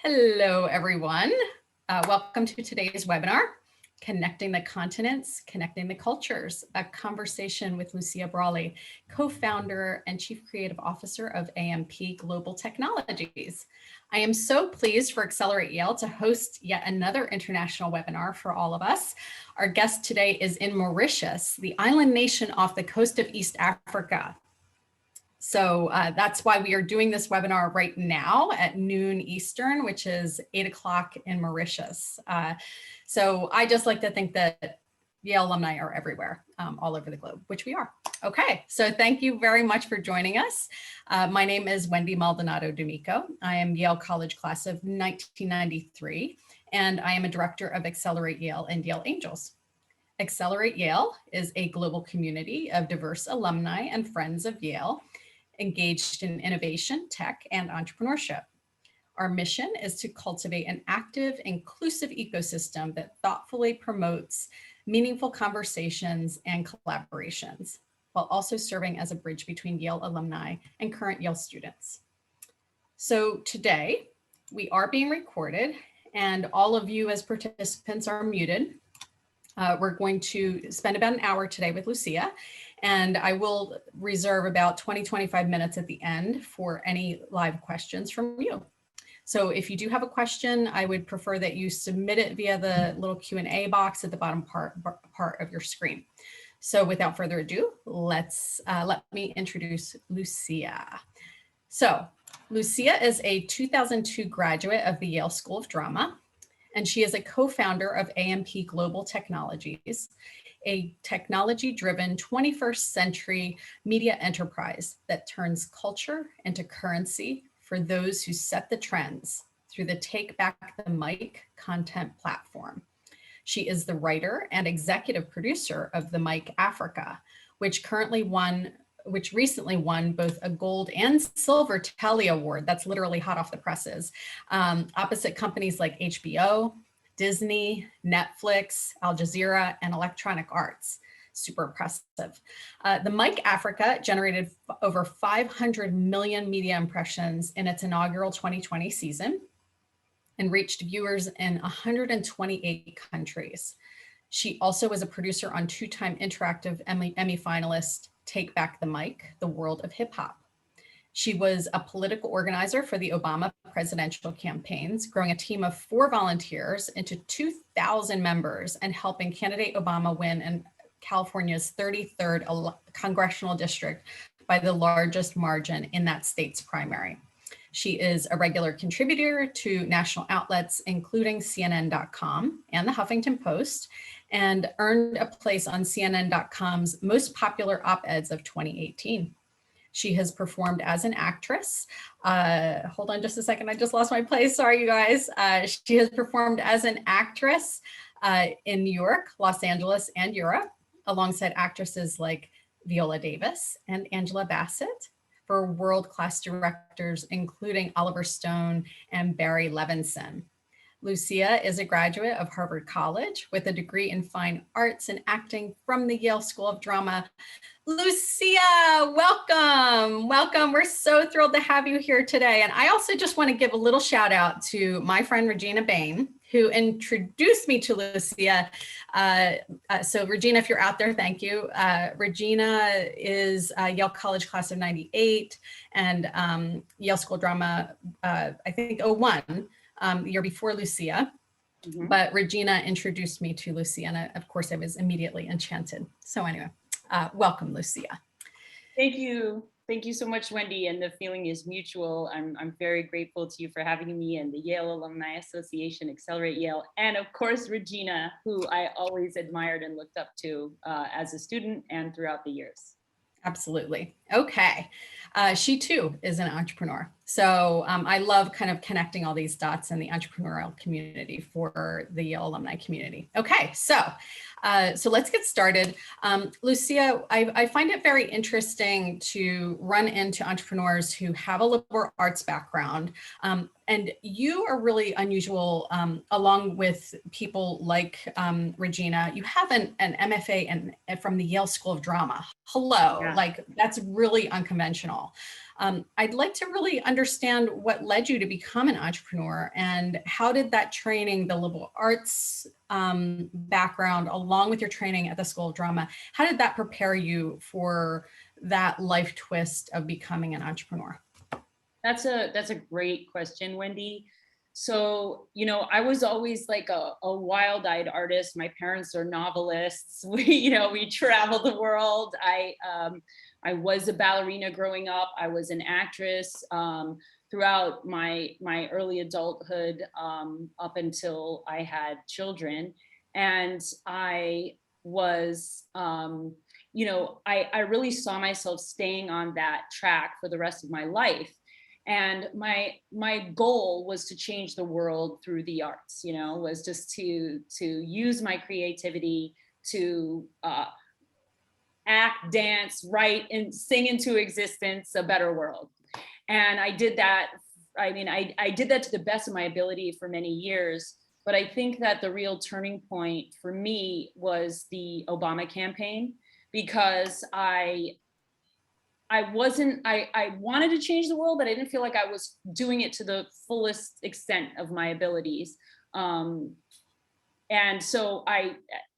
Hello, everyone. Welcome to today's webinar, Connecting the Continents, Connecting the Cultures, a conversation with Lucia Brawley, co-founder and chief creative officer of AMP Global Technologies. I am so pleased for Accelerate Yale to host yet another international webinar for all of us. Our guest today is in Mauritius, the island nation off the coast of East Africa. So that's why we are doing this webinar right now at noon Eastern, which is 8 o'clock in Mauritius. So I just like to think that Yale alumni are everywhere, all over the globe, which we are. Okay, so thank you very much for joining us. My name is Wendy Maldonado D'Amico. I am Yale College class of 1993, and I am a director of Accelerate Yale and Yale Angels. Accelerate Yale is a global community of diverse alumni and friends of Yale, engaged in innovation, tech, and entrepreneurship. Our mission is to cultivate an active, inclusive ecosystem that thoughtfully promotes meaningful conversations and collaborations, while also serving as a bridge between Yale alumni and current Yale students. So today, we are being recorded, and all of you as participants are muted. We're going to spend about an hour today with Lucia, and I will reserve about 20-25 minutes at the end for any live questions from you. So if you do have a question, I would prefer that you submit it via the little Q&A box at the bottom part of your screen. So without further ado, let me introduce Lucia. So Lucia is a 2002 graduate of the Yale School of Drama, and she is a co-founder of AMP Global Technologies, a technology-driven 21st century media enterprise that turns culture into currency for those who set the trends through the Take Back the Mic content platform. She is the writer and executive producer of The Mic Africa, which recently won both a gold and silver Telly Award. That's literally hot off the presses, opposite companies like HBO, Disney, Netflix, Al Jazeera, and Electronic Arts. Super impressive. The Mic Africa generated over 500 million media impressions in its inaugural 2020 season and reached viewers in 128 countries. She also was a producer on two-time Interactive Emmy finalist Take Back the Mic, The World of Hip Hop. She was a political organizer for the Obama presidential campaigns, growing a team of 4 volunteers into 2,000 members and helping candidate Obama win in California's 33rd congressional district by the largest margin in that state's primary. She is a regular contributor to national outlets, including CNN.com and the Huffington Post, and earned a place on CNN.com's most popular op-eds of 2018. She has performed as an actress. Hold on just a second, I just lost my place, sorry you guys. She has performed as an actress in New York, Los Angeles, and Europe, alongside actresses like Viola Davis and Angela Bassett, for world-class directors, including Oliver Stone and Barry Levinson. Lucia is a graduate of Harvard College with a degree in fine arts and acting from the Yale School of Drama. Lucia, welcome, welcome. We're so thrilled to have you here today. And I also just want to give a little shout out to my friend, Regina Bain, who introduced me to Lucia. So Regina, if you're out there, thank you. Regina is a Yale College class of 98 and Yale School of Drama, I think 01. The year before Lucia, but Regina introduced me to Lucia, and of course I was immediately enchanted. So anyway, welcome, Lucia. Thank you. Thank you so much, Wendy, and the feeling is mutual. I'm very grateful to you for having me and the Yale Alumni Association, Accelerate Yale, and of course, Regina, who I always admired and looked up to as a student and throughout the years. Absolutely. Okay. She too is an entrepreneur. So I love kind of connecting all these dots in the entrepreneurial community for the Yale alumni community. Okay, so So let's get started. Lucia, I find it very interesting to run into entrepreneurs who have a liberal arts background. And you are really unusual, along with people like Regina. You have an MFA from the Yale School of Drama. Hello, Yeah. like that's really unconventional. I'd like to really understand what led you to become an entrepreneur, and how did that training, the liberal arts background, along with your training at the School of Drama, how did that prepare you for that life twist of becoming an entrepreneur? That's a great question, Wendy. So, I was always like a wild-eyed artist. My parents are novelists. We traveled the world. I was a ballerina growing up. I was an actress throughout my early adulthood, up until I had children. And I was, I really saw myself staying on that track for the rest of my life. And my goal was to change the world through the arts, was just to use my creativity to act, dance, write, and sing into existence a better world. And I did that. I mean, I did that to the best of my ability for many years. But I think that the real turning point for me was the Obama campaign, because I wanted to change the world, but I didn't feel like I was doing it to the fullest extent of my abilities. And so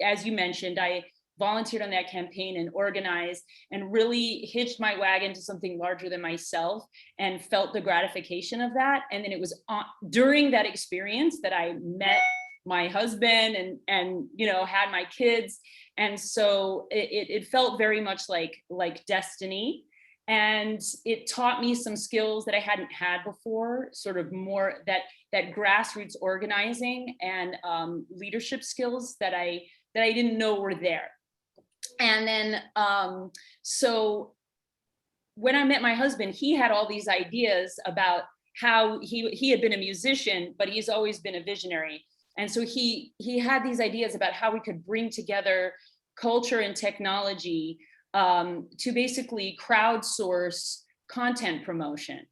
as you mentioned, I volunteered on that campaign and organized and really hitched my wagon to something larger than myself, and felt the gratification of that. And then it was during that experience that I met my husband and had my kids. And so it felt very much like destiny. And it taught me some skills that I hadn't had before, sort of more that grassroots organizing and leadership skills that I didn't know were there. And then, so when I met my husband, he had all these ideas about how he had been a musician, but he's always been a visionary. And so he had these ideas about how we could bring together culture and technology to basically crowdsource content promotion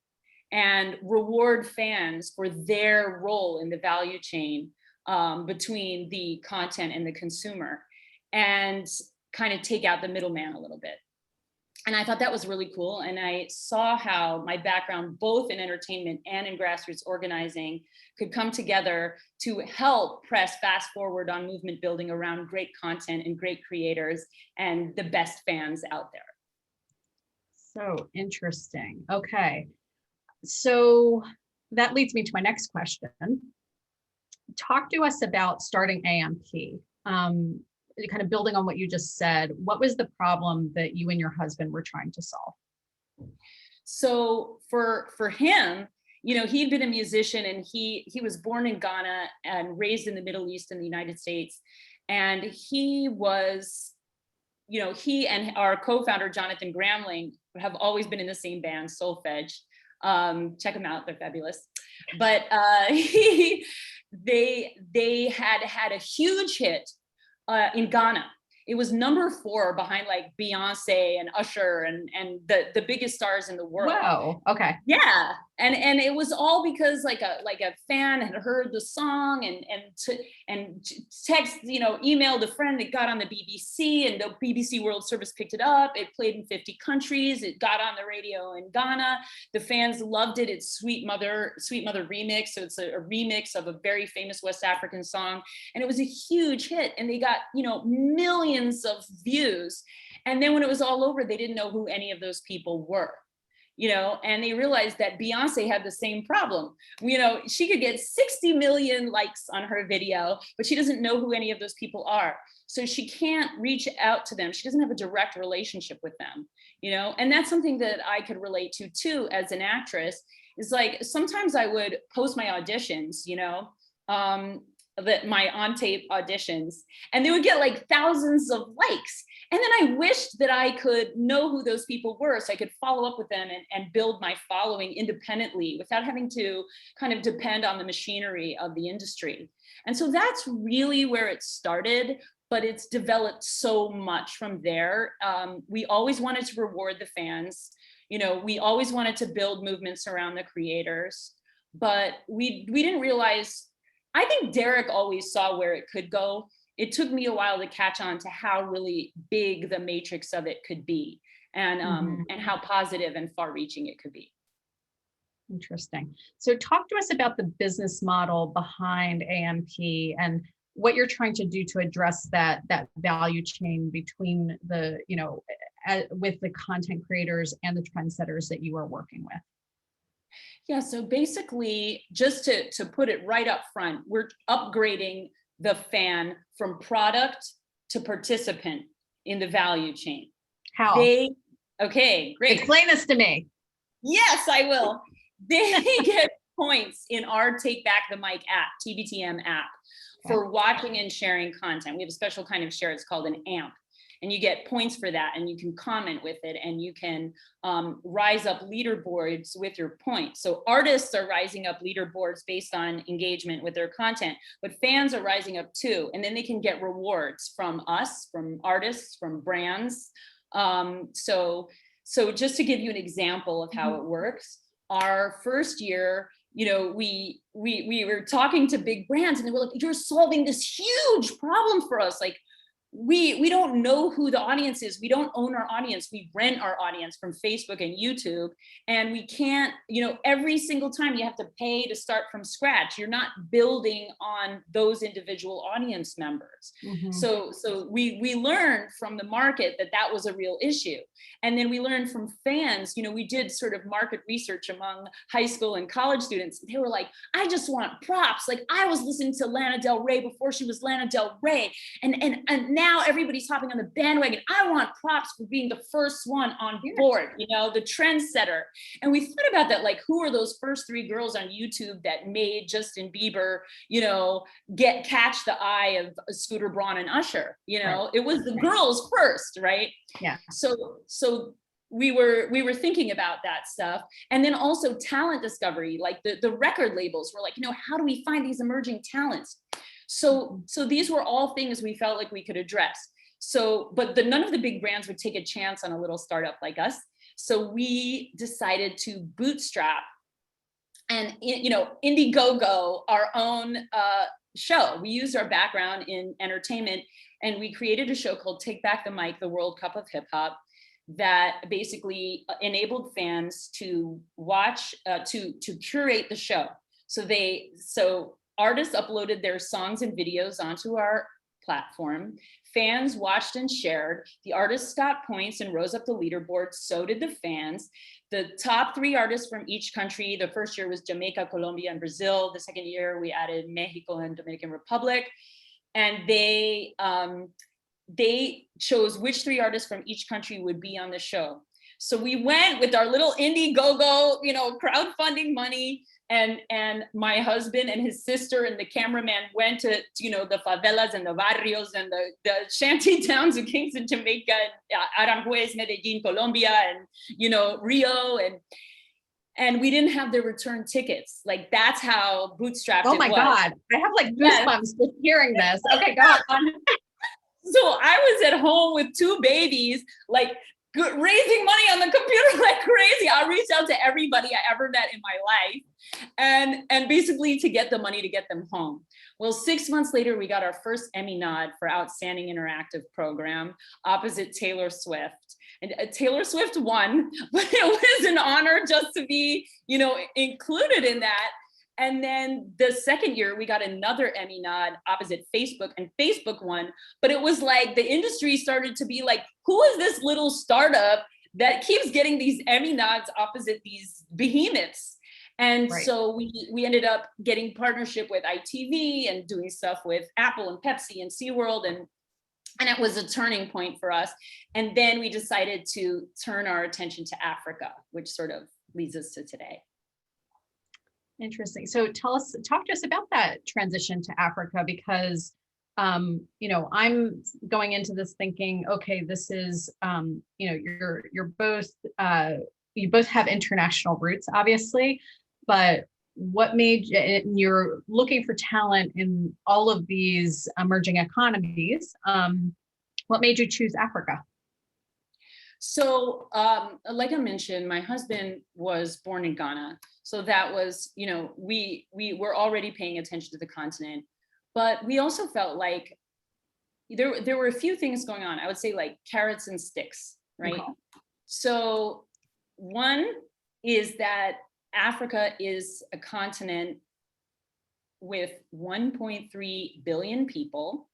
and reward fans for their role in the value chain between the content and the consumer, and kind of take out the middleman a little bit. And I thought that was really cool. And I saw how my background, both in entertainment and in grassroots organizing, could come together to help press fast forward on movement building around great content and great creators and the best fans out there. So interesting. Okay. So that leads me to my next question. Talk to us about starting AMP. Kind of building on what you just said, what was the problem that you and your husband were trying to solve? So for him, he'd been a musician, and he was born in Ghana and raised in the Middle East in the United States. And he was, he and our co-founder, Jonathan Gramling, have always been in the same band, Solfege. Check them out, they're fabulous. But they had a huge hit in Ghana. It was number 4 behind like Beyonce and Usher and the biggest stars in the world. Wow. Okay. Yeah. And it was all because like a fan had heard the song and text, emailed a friend that got on the BBC, and the BBC World Service picked it up. It played in 50 countries. It got on the radio in Ghana. The fans loved it. It's Sweet Mother remix. So it's a remix of a very famous West African song. And it was a huge hit, and they got, millions of views. And then when it was all over, they didn't know who any of those people were. And they realized that Beyonce had the same problem. She could get 60 million likes on her video, but she doesn't know who any of those people are. So she can't reach out to them. She doesn't have a direct relationship with them, and that's something that I could relate to too as an actress. Is like, sometimes I would post my auditions, my on-tape auditions, and they would get like thousands of likes. And then I wished that I could know who those people were, so I could follow up with them and build my following independently without having to kind of depend on the machinery of the industry. And so that's really where it started. but it's developed so much from there. We always wanted to reward the fans. You know, we always wanted to build movements around the creators, but we didn't realize, I think Derek always saw where it could go. It took me a while to catch on to how really big the matrix of it could be, and how positive and far reaching it could be. Interesting. So talk to us about the business model behind AMP and what you're trying to do to address that value chain between the, you know, with the content creators and the trendsetters that you are working with. Yeah, so basically, just to put it right up front, we're upgrading the fan from product to participant in the value chain. How? Okay, great. Explain this to me. Yes, I will. They get points in our Take Back the Mic app, TBTM app, for watching and sharing content. We have a special kind of share, it's called an AMP. And you get points for that, and you can comment with it, and you can rise up leaderboards with your points. So artists are rising up leaderboards based on engagement with their content, but fans are rising up too. And then they can get rewards from us, from artists, from brands. So just to give you an example of how it works, our first year, you know, we were talking to big brands, and they were like, "You're solving this huge problem for us. Like, we don't know who the audience is. We don't own our audience. We rent our audience from Facebook and YouTube. And we can't, you know, every single time you have to pay to start from scratch. You're not building on those individual audience members." So we learned from the market that was a real issue. And then we learned from fans, you know, we did sort of market research among high school and college students. They were like, "I just want props. Like, I was listening to Lana Del Rey before she was Lana Del Rey. And now everybody's hopping on the bandwagon. I want props for being the first one on board, you know, the trendsetter." And we thought about that, like, who are those first 3 girls on YouTube that made Justin Bieber, you know, catch the eye of Scooter Braun and Usher? You know, it was the girls first, right? Yeah. So we were thinking about that stuff. And then also talent discovery, like the record labels were like, you know, how do we find these emerging talents? So these were all things we felt like we could address. But none of the big brands would take a chance on a little startup like us. So we decided to bootstrap and, you know, Indiegogo our own show. We used our background in entertainment, and we created a show called Take Back the Mic, the World Cup of Hip Hop, that basically enabled fans to watch, to curate the show. So artists uploaded their songs and videos onto our platform. Fans watched and shared. The artists got points and rose up the leaderboard. So did the fans. The top 3 artists from each country. The first year was Jamaica, Colombia, and Brazil. The second year we added Mexico and Dominican Republic. And they chose which 3 artists from each country would be on the show. So we went with our little Indiegogo, you know, crowdfunding money, and my husband and his sister and the cameraman went to, you know, the favelas and the barrios and the shanty towns of Kingston, Jamaica, and Aranjuez, Medellin, Colombia, and, you know, Rio, and we didn't have the return tickets. Like, that's how bootstrapped it was. Oh my God, I have like goosebumps just hearing this. Okay, go on. So I was at home with 2 babies, like raising money on the computer like crazy. I reached out to everybody I ever met in my life, and basically to get the money to get them home. Well, 6 months later, we got our first Emmy nod for Outstanding Interactive Program opposite Taylor Swift. And Taylor Swift won, but it was an honor just to be, you know, included in that. And then the second year, we got another Emmy nod opposite Facebook, and Facebook won. But it was like the industry started to be like, who is this little startup that keeps getting these Emmy nods opposite these behemoths? And so we ended up getting partnership with ITV and doing stuff with Apple and Pepsi and SeaWorld. And it was a turning point for us. And then we decided to turn our attention to Africa, which sort of leads us to today. Interesting. So talk to us about that transition to Africa, because, you know, I'm going into this thinking, okay, this is, you know, you're both, you both have international roots, obviously, but what made and you're looking for talent in all of these emerging economies. What made you choose Africa? So, like I mentioned, my husband was born in Ghana. So that was, we were already paying attention to the continent, but we also felt like there were a few things going on. I would say like carrots and sticks, right? Okay. So one is that Africa is a continent with 1.3 billion people,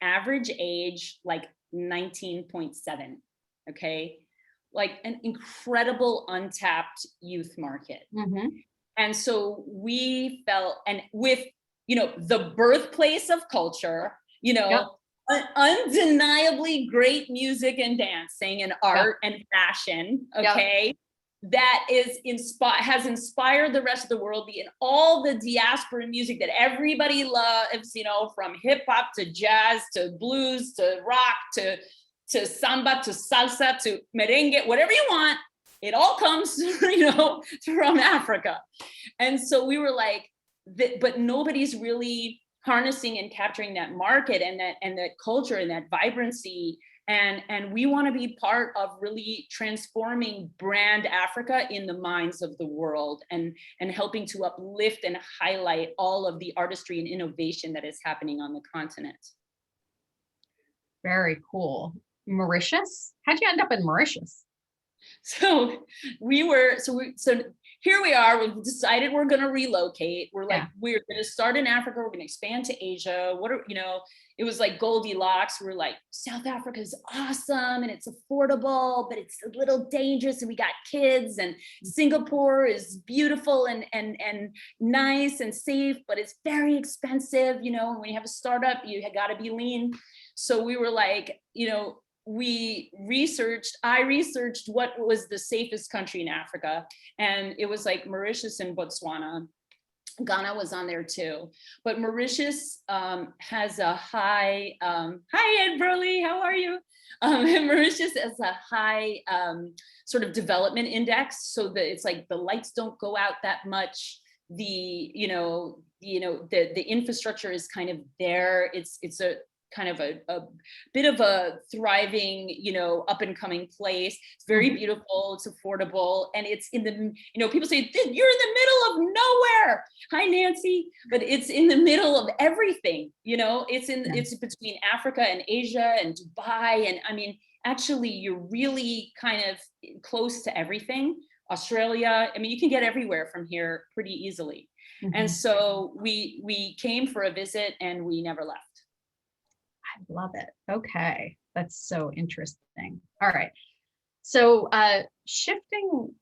average age like 19.7. Okay. Like an incredible untapped youth market. Mm-hmm. And so we felt, and with, the birthplace of culture, Yep. undeniably great music and dancing and art and fashion, okay, that has inspired the rest of the world, in all the diaspora music that everybody loves, from hip hop to jazz to blues to rock to samba to salsa to merengue, whatever you want, it all comes, from Africa. And so we were like, but nobody's really harnessing and capturing that market and that culture and that vibrancy. And we want to be part of really transforming brand Africa in the minds of the world, and helping to uplift and highlight all of the artistry and innovation that is happening on the continent. Very cool. Mauritius? How'd you end up in Mauritius? So here we are. We've decided we're going to relocate. We're like, we're going to start in Africa. We're going to expand to Asia. It was like Goldilocks. We're like, South Africa is awesome and it's affordable, but it's a little dangerous. And we got kids, and Singapore is beautiful and nice and safe, but it's very expensive. When you have a startup, you got to be lean. So we were like, I researched what was the safest country in Africa, and it was like Mauritius and Botswana. Ghana was on there too, but Mauritius has a high, hi Ed Brawley, how are you? Mauritius has a high sort of development index, so that it's like the lights don't go out that much. The infrastructure is kind of there. It's a kind of a bit of a thriving, up and coming place. It's very beautiful, it's affordable, and it's in the, people say, you're in the middle of nowhere. Hi, Nancy. But it's in the middle of everything, it's between Africa and Asia and Dubai. And I mean, actually, you're really kind of close to everything. Australia, I mean, you can get everywhere from here pretty easily. Mm-hmm. And so we came for a visit and we never left. I love it. Okay. That's so interesting. All right. So shifting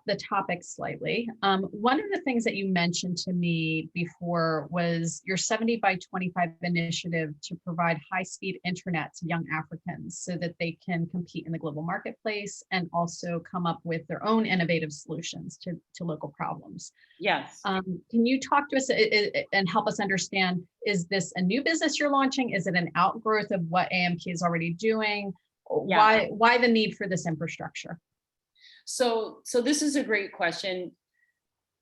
the topic slightly, one of the things that you mentioned to me before was your 70 by 25 initiative to provide high-speed internet to young Africans so that they can compete in the global marketplace and also come up with their own innovative solutions to local problems. Yes. Can you talk to us and help us understand, is this a new business you're launching? Is it an outgrowth of what AMP is already doing? Yeah. Why the need for this infrastructure? So this is a great question.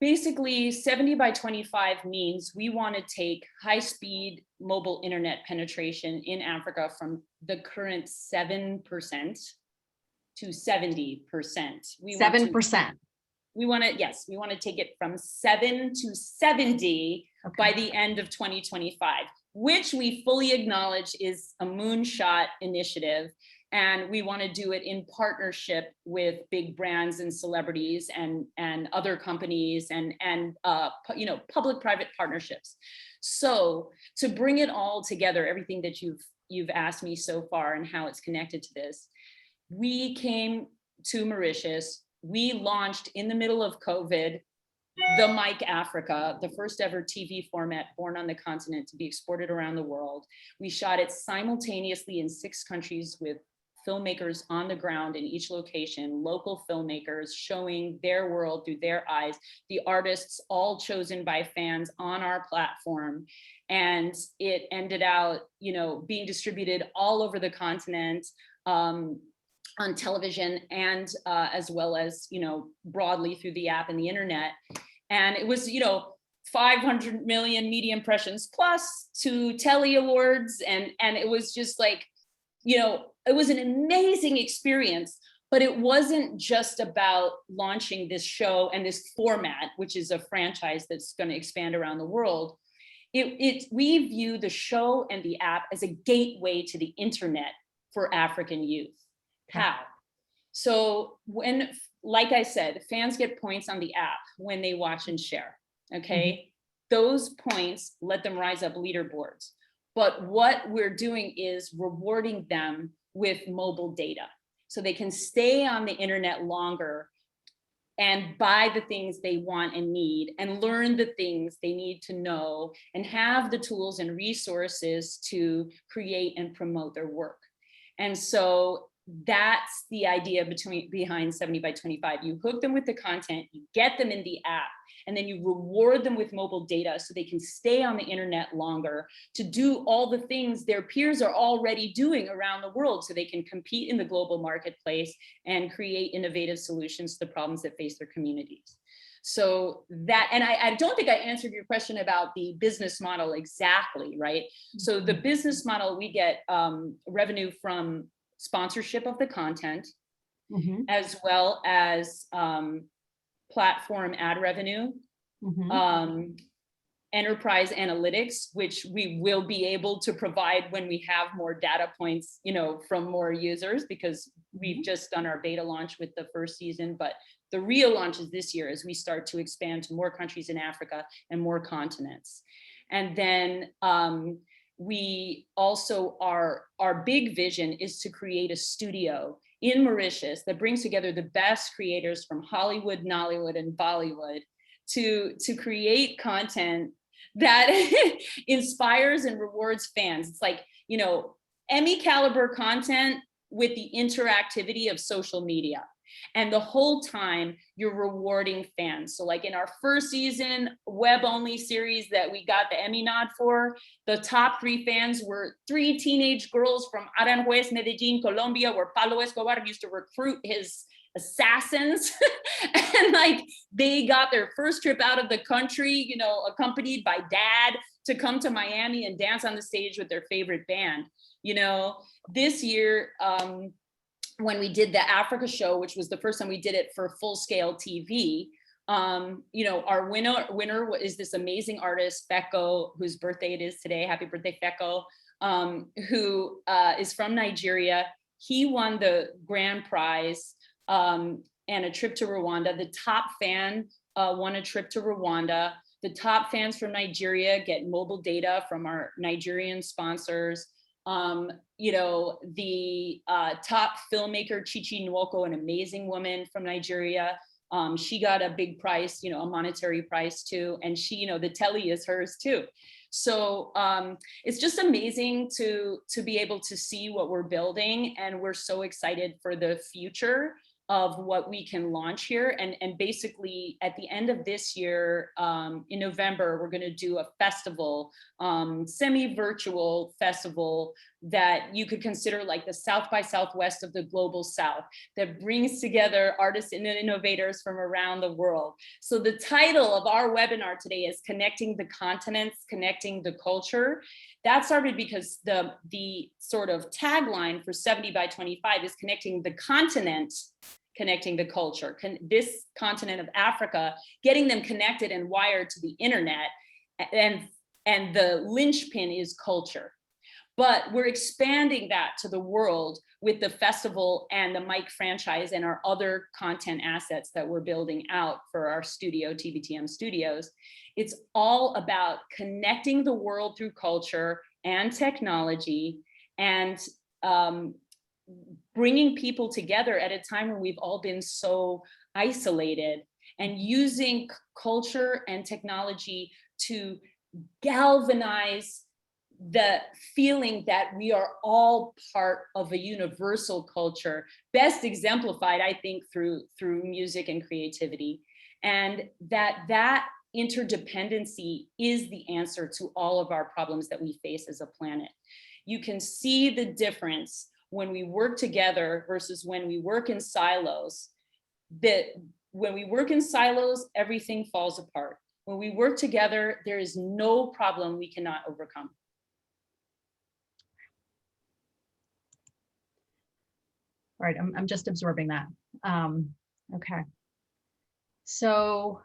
Basically, 70 by 25 means we want to take high-speed mobile internet penetration in Africa from the current 7% to 70%. 7%. We want to take it from 7 to 70 by the end of 2025, which we fully acknowledge is a moonshot initiative. And we want to do it in partnership with big brands and celebrities and other companies and public-private partnerships. So to bring it all together, everything that you've asked me so far and how it's connected to this, we came to Mauritius. We launched in the middle of COVID, the Mic Africa, the first ever TV format born on the continent to be exported around the world. We shot it simultaneously in 6 countries with filmmakers on the ground in each location, local filmmakers showing their world through their eyes, the artists all chosen by fans on our platform. And it ended out, being distributed all over the continent, on television and as well as, broadly through the app and the internet. And it was, 500 million media impressions plus 2 Telly Awards. And it was just like, it was an amazing experience. But it wasn't just about launching this show and this format, which is a franchise that's going to expand around the world. We view the show and the app as a gateway to the internet for African youth. How? So like I said, fans get points on the app when they watch and share, okay? Those points let them rise up leaderboards. But what we're doing is rewarding them with mobile data, so they can stay on the internet longer and buy the things they want and need and learn the things they need to know and have the tools and resources to create and promote their work. And so that's the idea behind 70 by 25. You hook them with the content, you get them in the app, and then you reward them with mobile data so they can stay on the internet longer to do all the things their peers are already doing around the world, so they can compete in the global marketplace and create innovative solutions to the problems that face their communities. So that, and I don't think I answered your question about the business model exactly, right? So the business model, we get revenue from sponsorship of the content, as well as platform ad revenue, enterprise analytics, which we will be able to provide when we have more data points, from more users, because we've just done our beta launch with the first season, but the real launch is this year as we start to expand to more countries in Africa and more continents. And then we also, our big vision is to create a studio in Mauritius that brings together the best creators from Hollywood, Nollywood, and Bollywood to create content that inspires and rewards fans. It's like, Emmy caliber content with the interactivity of social media. And the whole time you're rewarding fans. So like in our first season, web only series that we got the Emmy nod for, the top 3 fans were 3 teenage girls from Aranjuez, Medellin, Colombia, where Pablo Escobar used to recruit his assassins. And like they got their first trip out of the country, accompanied by dad, to come to Miami and dance on the stage with their favorite band. This year, when we did the Africa show, which was the first time we did it for full scale TV, our winner is this amazing artist, Feko, whose birthday it is today. Happy birthday, Feko, who is from Nigeria. He won the grand prize and a trip to Rwanda. The top fan won a trip to Rwanda. The top fans from Nigeria get mobile data from our Nigerian sponsors. The top filmmaker, Chichi Nwoko, an amazing woman from Nigeria. She got a big prize, a monetary prize too. And she, the telly is hers too. So it's just amazing to be able to see what we're building. And we're so excited for the future of what we can launch here. And basically at the end of this year, in November, we're gonna do a festival, semi-virtual festival that you could consider like the South by Southwest of the global South, that brings together artists and innovators from around the world. So the title of our webinar today is Connecting the Continents, Connecting the Culture. That started because the sort of tagline for 70 by 25 is connecting the continent, connecting the culture. This continent of Africa, getting them connected and wired to the internet, and the linchpin is culture. But we're expanding that to the world with the festival and the Mike franchise and our other content assets that we're building out for our studio, TBTM Studios. It's all about connecting the world through culture and technology, and bringing people together at a time when we've all been so isolated, and using culture and technology to galvanize the feeling that we are all part of a universal culture, best exemplified, I think, through music and creativity. And that interdependency is the answer to all of our problems that we face as a planet. You can see the difference when we work together versus when we work in silos. That when we work in silos, everything falls apart. When we work together, there is no problem we cannot overcome. All right, I'm just absorbing that. Okay. So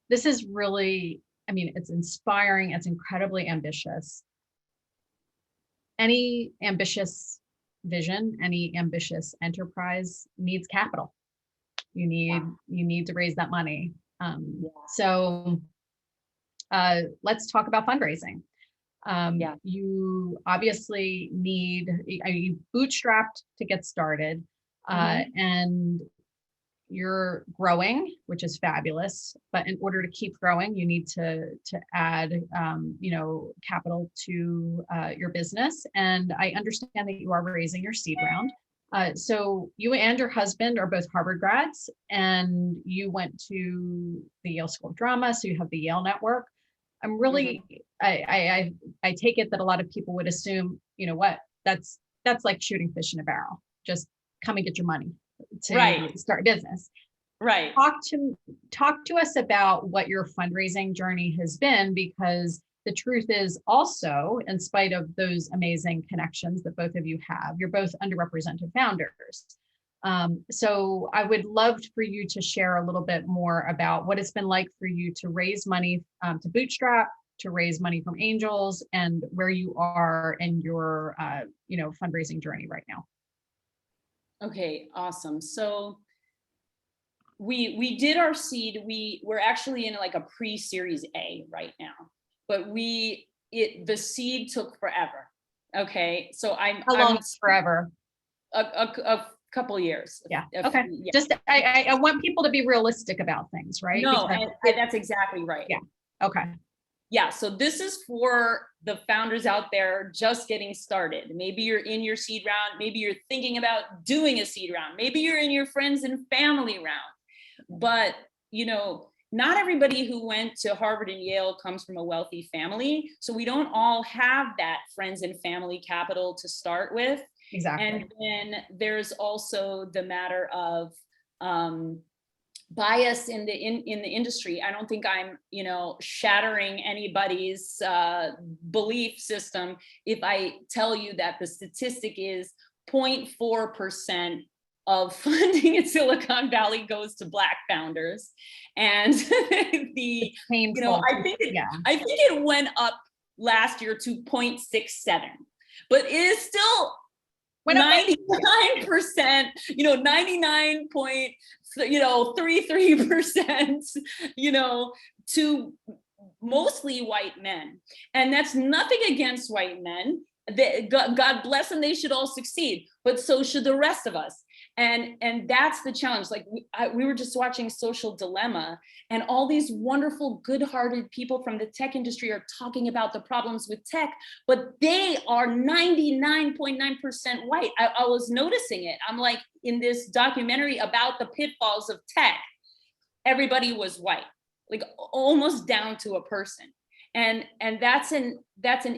this is really, I mean, it's inspiring. It's incredibly ambitious. Any ambitious vision, any ambitious enterprise needs capital. You need to raise that money. So let's talk about fundraising. You obviously need, you bootstrapped to get started, and you're growing, which is fabulous. But in order to keep growing, you need to add, capital to your business. And I understand that you are raising your seed round. So you and your husband are both Harvard grads, and you went to the Yale School of Drama, so you have the Yale network. I'm really, I take it that a lot of people would assume, you know what, that's like shooting fish in a barrel. Just come and get your money to start a business. Right. Talk to us about what your fundraising journey has been, because the truth is also, in spite of those amazing connections that both of you have, you're both underrepresented founders. So I would love for you to share a little bit more about what it's been like for you to raise money, to bootstrap, to raise money from angels, and where you are in your, fundraising journey right now. Okay, awesome. So we did our seed. We're actually in like a pre-series A right now, but the seed took forever. Okay, so How long is forever? A couple years. Yeah. Okay. Yeah. Just I want people to be realistic about things, right? No, and that's exactly right. Yeah. Okay. Yeah. So this is for the founders out there just getting started. Maybe you're in your seed round. Maybe you're thinking about doing a seed round. Maybe you're in your friends and family round. But not everybody who went to Harvard and Yale comes from a wealthy family. So we don't all have that friends and family capital to start with. Exactly. And then there's also the matter of bias in the industry. I don't think I'm, shattering anybody's belief system if I tell you that the statistic is 0.4% of funding in Silicon Valley goes to Black founders, and I think it went up last year to 0.67, but it is still 99%, 99.33%, to mostly white men. And that's nothing against white men. God bless them, they should all succeed, but so should the rest of us. And that's the challenge. Like we were just watching Social Dilemma, and all these wonderful, good-hearted people from the tech industry are talking about the problems with tech, but they are 99.9% white. I was noticing it. I'm like, in this documentary about the pitfalls of tech, everybody was white, like almost down to a person. And that's an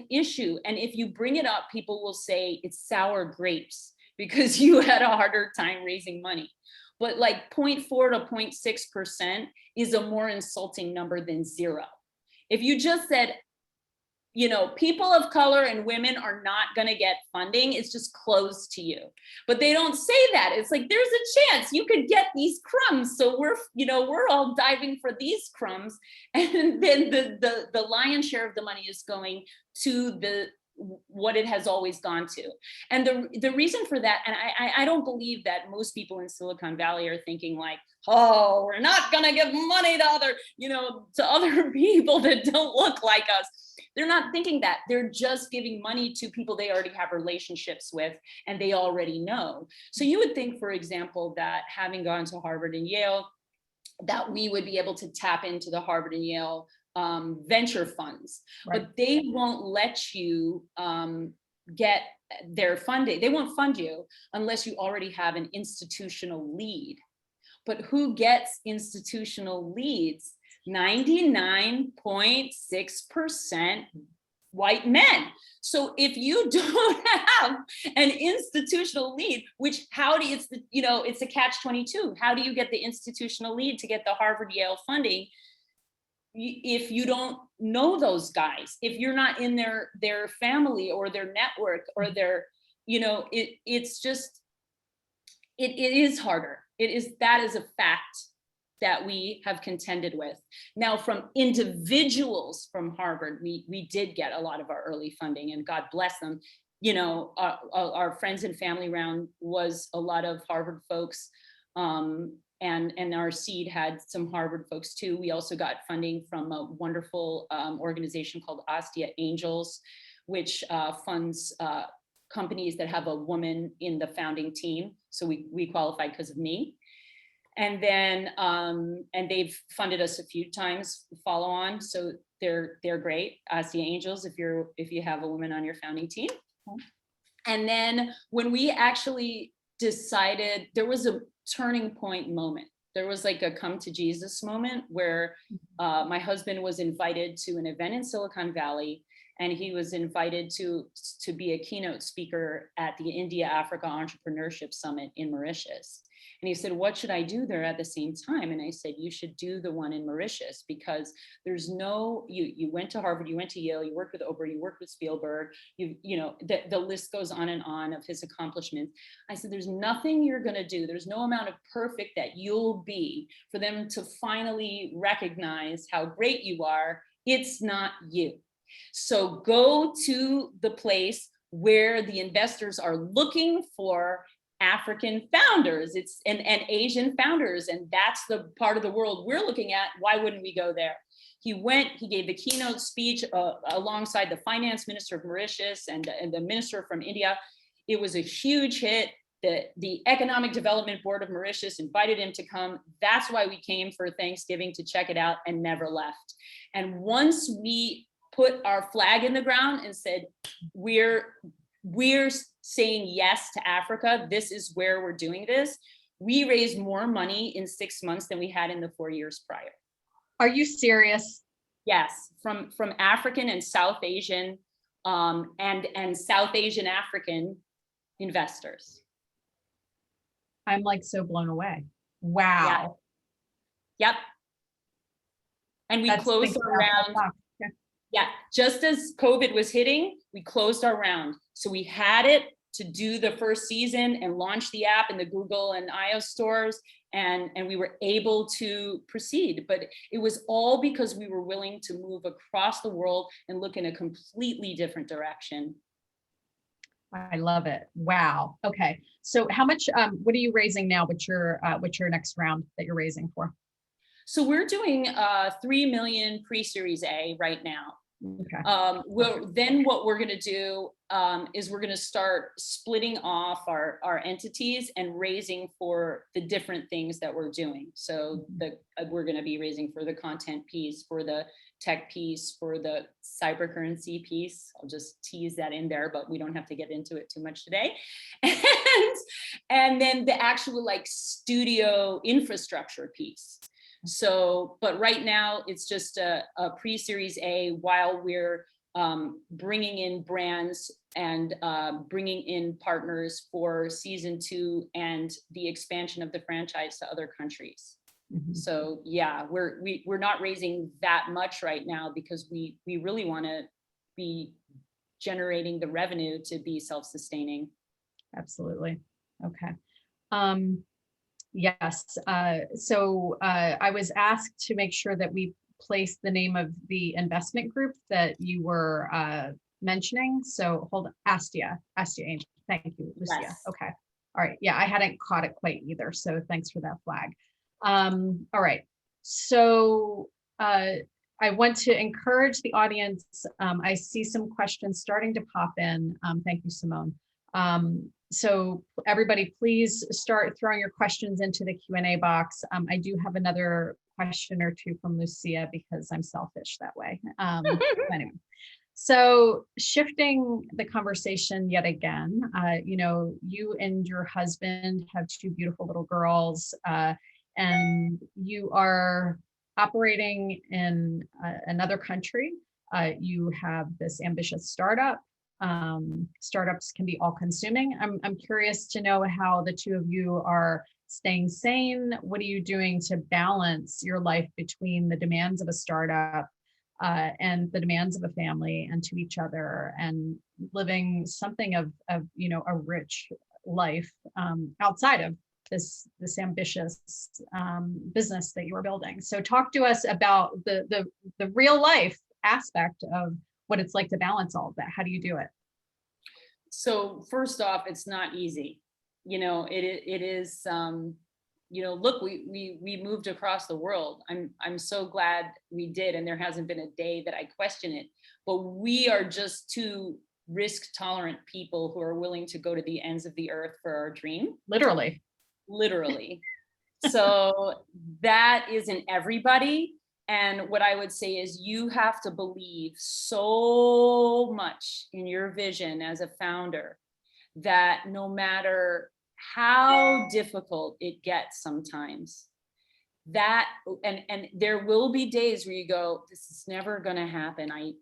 issue. And if you bring it up, people will say it's sour grapes because you had a harder time raising money. But like 0.4 to 0.6% is a more insulting number than zero. If you just said, people of color and women are not going to get funding, it's just closed to you. But they don't say that. It's like, there's a chance you could get these crumbs. So we're all diving for these crumbs. And then the lion's share of the money is going to what it has always gone to. And the reason for that, and I don't believe that most people in Silicon Valley are thinking like, oh, we're not going to give money to other people that don't look like us. They're not thinking that. They're just giving money to people they already have relationships with and they already know. So you would think, for example, that having gone to Harvard and Yale, that we would be able to tap into the Harvard and Yale venture funds, right. But they won't let you get their funding. They won't fund you unless you already have an institutional lead. But who gets institutional leads? 99.6% white men. So if you don't have an institutional lead, which how do you, it's the, you know, it's a catch-22. How do you get the institutional lead to get the Harvard Yale funding if you don't know those guys, if you're not in their family or their network or their, you know, it's just, it is harder. That is a fact that we have contended with. Now, from individuals from Harvard, we did get a lot of our early funding, and God bless them. You know, our friends and family round was a lot of Harvard folks, and our seed had some Harvard folks too. We also got funding from a wonderful organization called Astia Angels, which funds companies that have a woman in the founding team. So we qualified because of me. And then, and they've funded us a few times follow on. So they're great. Astia Angels, if you have a woman on your founding team. And then when we actually decided, there was a turning point moment. There was like a come to Jesus moment where my husband was invited to an event in Silicon Valley, and he was invited to be a keynote speaker at the India-Africa Entrepreneurship Summit in Mauritius. And he said, what should I do there at the same time? And I said, you should do the one in Mauritius, because there's no, you went to Harvard, you went to Yale, you worked with Oprah, you worked with Spielberg, you know, the list goes on and on of his accomplishments. I said, there's nothing you're gonna do, there's no amount of perfect that you'll be for them to finally recognize how great you are. It's not you. So go to the place where the investors are looking for African founders, and Asian founders, and that's the part of the world we're looking at. Why wouldn't we go there? He went, he gave the keynote speech alongside the finance minister of Mauritius and the minister from India. It was a huge hit. The Economic Development Board of Mauritius invited him to come. That's why we came for Thanksgiving to check it out and never left. And once we put our flag in the ground and said, we're saying yes to Africa, this is where we're doing this, we raised more money in 6 months than we had in the 4 years prior. Are you serious? Yes, from African and South Asian and South Asian African investors. I'm like so blown away. Wow. Yeah. Yep. And we closed our round. Yeah, just as COVID was hitting, we closed our round. So we had it to do the first season and launch the app in the Google and iOS stores, and we were able to proceed. But it was all because we were willing to move across the world and look in a completely different direction. I love it. Wow. Okay. So how much, what are you raising now? What's your next round that you're raising for? So we're doing 3 million pre-Series A right now. Okay. Then what we're going to do is we're going to start splitting off our entities and raising for the different things that we're doing. So we're going to be raising for the content piece, for the tech piece, for the cybercurrency piece. I'll just tease that in there, but we don't have to get into it too much today. And then the actual like studio infrastructure piece. So, but right now it's just a pre-Series A while we're bringing in brands and bringing in partners for season 2 and the expansion of the franchise to other countries. Mm-hmm. So yeah, we're not raising that much right now because we really want to be generating the revenue to be self-sustaining. Absolutely. Okay. Yes. So I was asked to make sure that we place the name of the investment group that you were mentioning. So hold on, Astia Angel. Thank you, Lucia. Yes. Okay. All right. Yeah, I hadn't caught it quite either. So thanks for that flag. All right. So I want to encourage the audience. I see some questions starting to pop in. Thank you, Simone. So everybody, please start throwing your questions into the Q&A box. I do have another question or two from Lucia because I'm selfish that way. Anyway, so shifting the conversation yet again, you know, you and your husband have 2 beautiful little girls, and you are operating in another country. You have this ambitious startup. Startups can be all consuming. I'm curious to know how the two of you are staying sane. What are you doing to balance your life between the demands of a startup and the demands of a family and to each other, and living something of a rich life outside of this ambitious business that you were building. So talk to us about the real life aspect of what it's like to balance all of that. How do you do it? So first off, it's not easy. It is, look, we moved across the world. I'm so glad we did. And there hasn't been a day that I question it, but we are just two risk tolerant people who are willing to go to the ends of the earth for our dream. Literally. So that isn't everybody. And what I would say is you have to believe so much in your vision as a founder that no matter how difficult it gets sometimes, that and there will be days where you go, this is never going to happen. I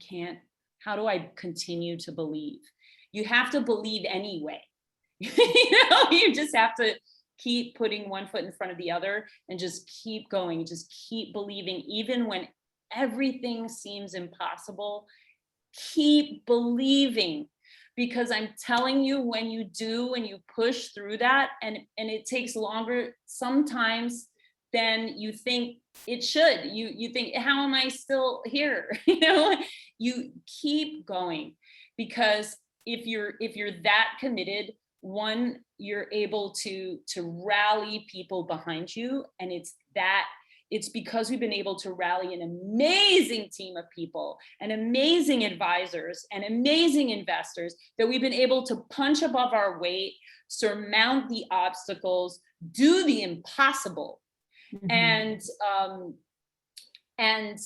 can't, how do I continue to believe? You have to believe anyway. You just have to keep putting one foot in front of the other and just keep going, just keep believing, even when everything seems impossible. Keep believing, because I'm telling you, when you do, when you push through that, and it takes longer sometimes than you think it should. You think, how am I still here? You keep going, because if you're that committed, one, you're able to rally people behind you. And it's because we've been able to rally an amazing team of people and amazing advisors and amazing investors that we've been able to punch above our weight, surmount the obstacles, do the impossible. Mm-hmm. And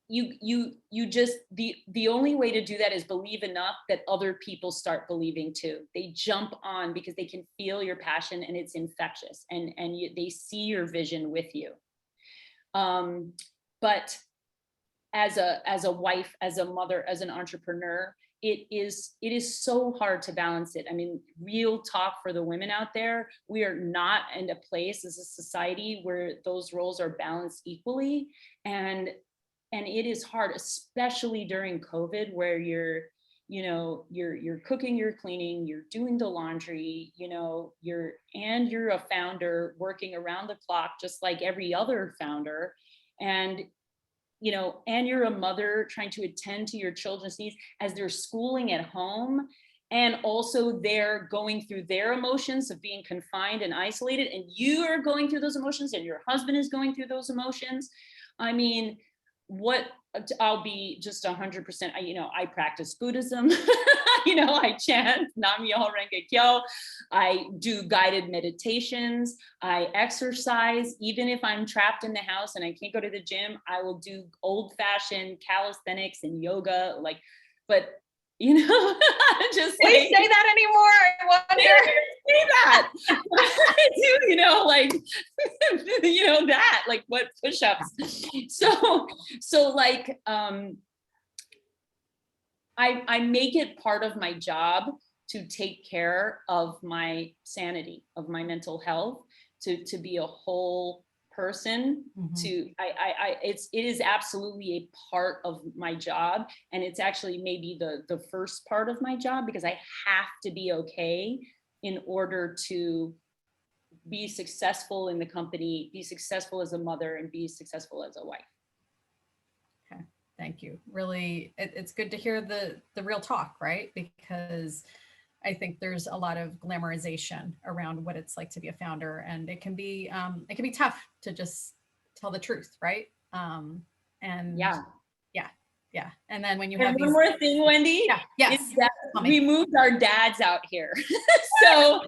you just, the only way to do that is believe enough that other people start believing too. They jump on because they can feel your passion and it's infectious, and they see your vision with you. But as a wife, as a mother, as an entrepreneur, it is so hard to balance it. I mean, real talk for the women out there, we are not in a place as a society where those roles are balanced equally. And it is hard, especially during COVID, where you're cooking, you're cleaning, you're doing the laundry, you're a founder working around the clock, just like every other founder. And you're a mother trying to attend to your children's needs as they're schooling at home. And also they're going through their emotions of being confined and isolated. And you are going through those emotions, and your husband is going through those emotions. I mean, I'll be just 100%, I practice Buddhism, I chant Nam-myoho Renge Kyo, I do guided meditations, I exercise. Even if I'm trapped in the house and I can't go to the gym, I will do old-fashioned calisthenics and yoga, but just do you say that anymore? I wonder. Say that. I do, that, what push-ups. So I make it part of my job to take care of my sanity, of my mental health, to be a whole person. Mm-hmm. It is absolutely a part of my job, and it's actually maybe the first part of my job, because I have to be okay in order to be successful in the company, be successful as a mother, and be successful as a wife. Okay, thank you. Really, it's good to hear the real talk, right? Because I think there's a lot of glamorization around what it's like to be a founder, and it can be tough to just tell the truth, right? And yeah. And then when you have one more thing, Wendy, is that we moved our dads out here. So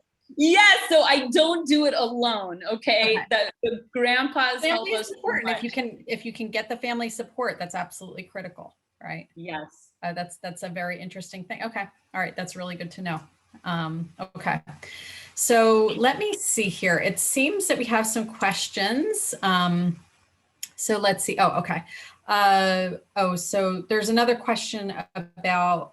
I don't do it alone. Okay. The grandpas family help us. Important. If you can get the family support, that's absolutely critical, right? Yes. That's a very interesting thing. Okay. All right. That's really good to know. Okay. So let me see here. It seems that we have some questions. So let's see. Oh, okay. So there's another question about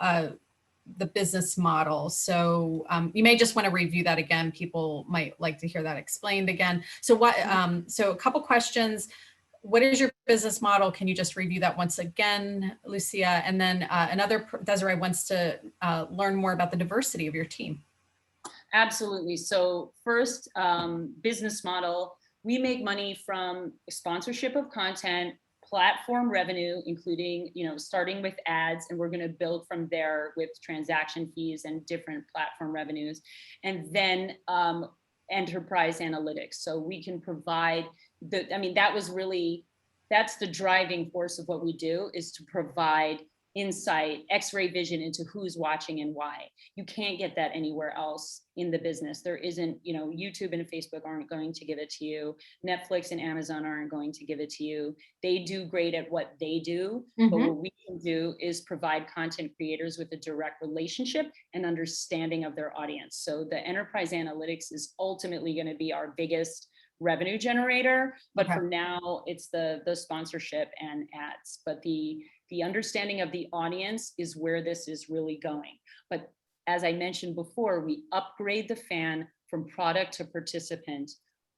the business model. So you may just want to review that again. People might like to hear that explained again. So so a couple questions. What is your business model? Can you just review that once again, Lucia? And then Desiree wants to learn more about the diversity of your team. Absolutely. So first, business model, we make money from sponsorship of content, platform revenue, including, starting with ads, and we're going to build from there with transaction fees and different platform revenues, and then enterprise analytics. So we can provide that's the driving force of what we do, is to provide insight, X-ray vision into who's watching and why. You can't get that anywhere else in the business. There isn't, YouTube and Facebook aren't going to give it to you. Netflix and Amazon aren't going to give it to you. They do great at what they do, but what we can do is provide content creators with a direct relationship and understanding of their audience. So the enterprise analytics is ultimately going to be our biggest revenue generator, but for now it's the sponsorship and ads. But the understanding of the audience is where this is really going. But as I mentioned before, we upgrade the fan from product to participant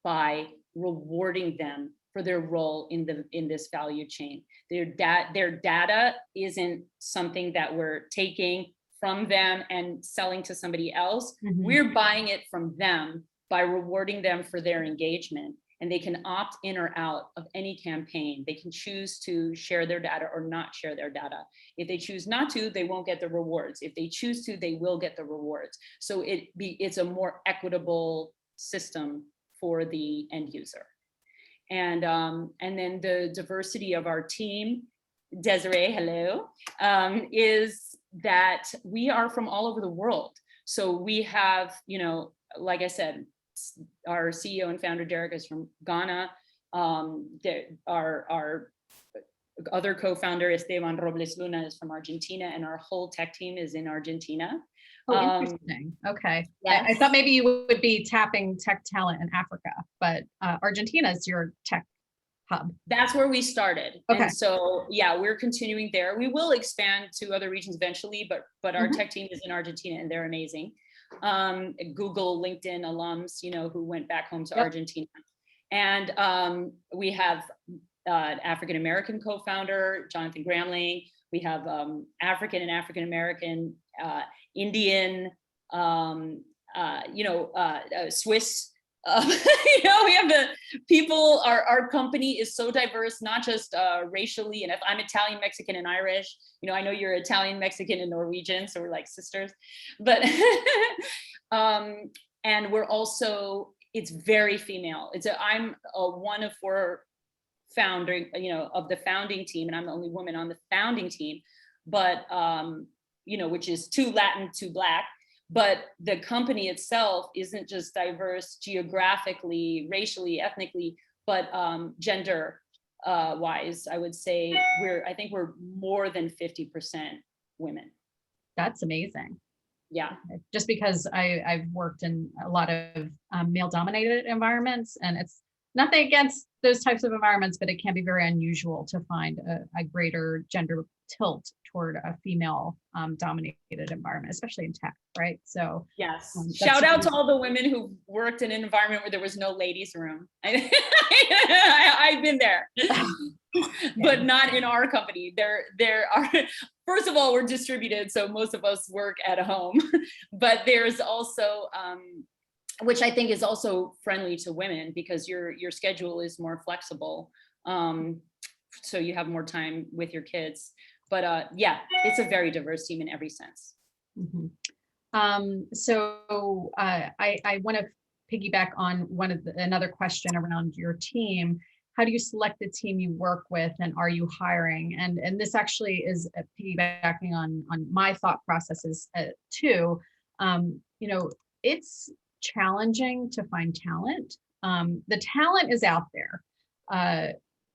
by rewarding them for their role in this value chain. Their data isn't something that we're taking from them and selling to somebody else. We're buying it from them by rewarding them for their engagement. And they can opt in or out of any campaign. They can choose to share their data or not share their data. If they choose not to, they won't get the rewards. If they choose to, they will get the rewards. So it's a more equitable system for the end user. And then the diversity of our team, Desiree, hello, is that we are from all over the world. So we have, like I said, our CEO and founder, Derek, is from Ghana. Our other co-founder, Esteban Robles Luna, is from Argentina, and our whole tech team is in Argentina. Oh, interesting. Okay. Yes. I thought maybe you would be tapping tech talent in Africa, but Argentina is your tech hub. That's where we started. Okay. And so, yeah, we're continuing there. We will expand to other regions eventually, but our tech team is in Argentina and they're amazing. Google, LinkedIn alums, who went back home to Argentina. And we have African-American co-founder, Jonathan Gramling. We have African and African-American, Indian, Swiss. We have the people, our company is so diverse, not just racially. And if I'm Italian, Mexican, and Irish, I know you're Italian, Mexican, and Norwegian, so we're like sisters. But and we're also, it's very female. I'm one of 4 founder, of the founding team, and I'm the only woman on the founding team. But which is 2 Latin, 2 Black. But the company itself isn't just diverse geographically, racially, ethnically, but gender wise, I would say I think we're more than 50% women. That's amazing. Yeah. Just because I've worked in a lot of male dominated environments, and it's nothing against those types of environments, but it can be very unusual to find a greater gender tilt toward a female dominated environment, especially in tech, right? So yes, shout out to all the women who worked in an environment where there was no ladies' room. I've been there, but not in our company. There are, first of all, we're distributed, so most of us work at home, but there's also, which I think is also friendly to women because your schedule is more flexible. So you have more time with your kids. But yeah, it's a very diverse team in every sense. So I want to piggyback on another question around your team. How do you select the team you work with, and are you hiring? And this actually is piggybacking on my thought processes too. It's challenging to find talent. The talent is out there.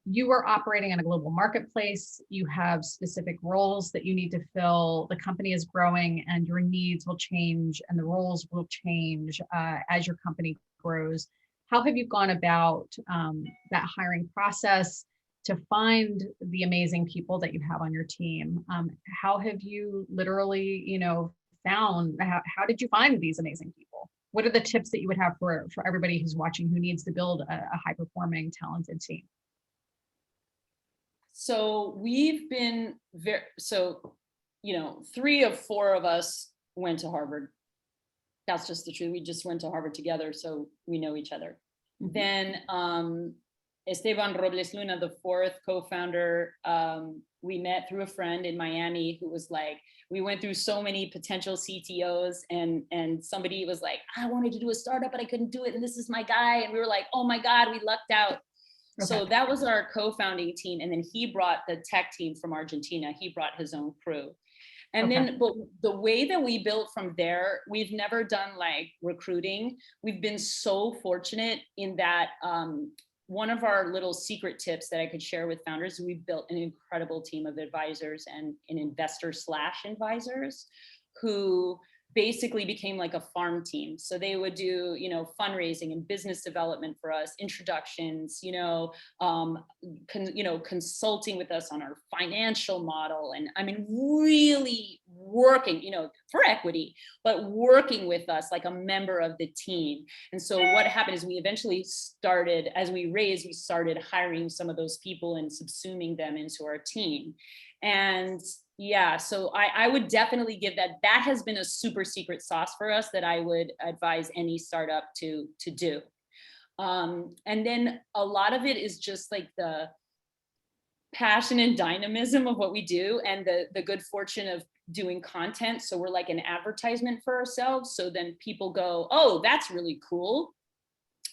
You are operating in a global marketplace. You have specific roles that you need to fill. The company is growing and your needs will change and the roles will change as your company grows. How have you gone about that hiring process? to find the amazing people that you have on your team. How have you literally, found, how did you find these amazing people? What are the tips that you would have for everybody who's watching who needs to build a high performing, talented team? So we've been three of four of us went to Harvard. That's just the truth. We just went to Harvard together, so we know each other. Mm-hmm. Then Esteban Robles Luna, the fourth co-founder, we met through a friend in Miami who was like, we went through so many potential CTOs, and somebody was like, I wanted to do a startup, but I couldn't do it. And this is my guy. And we were like, oh my God, we lucked out. Okay. So that was our co-founding team. And then he brought the tech team from Argentina. He brought his own crew. And then, but the way that we built from there, we've never done like recruiting. We've been so fortunate in that one of our little secret tips that I could share with founders, we built an incredible team of advisors and investor/advisors who basically became like a farm team. So they would do, fundraising and business development for us, introductions, consulting with us on our financial model. And I mean, really working, for equity, but working with us like a member of the team. And so what happened is we eventually started, as we raised, we started hiring some of those people and subsuming them into our team. And yeah, so I would definitely give that has been a super secret sauce for us that I would advise any startup to do. And then a lot of it is just like the passion and dynamism of what we do and the good fortune of doing content. So we're like an advertisement for ourselves. So then people go, oh, that's really cool.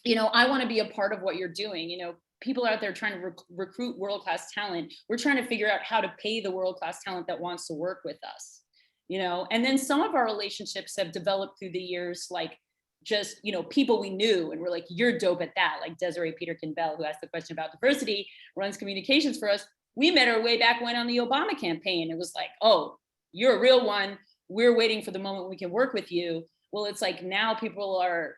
I want to be a part of what you're doing. People out there trying to recruit world-class talent. We're trying to figure out how to pay the world-class talent that wants to work with us, and then some of our relationships have developed through the years, like just, people we knew and we're like, you're dope at that. Like Desiree Peterkin-Bell, who asked the question about diversity, runs communications for us. We met her way back when on the Obama campaign. It was like, oh, you're a real one. We're waiting for the moment when we can work with you. Well, it's like now people are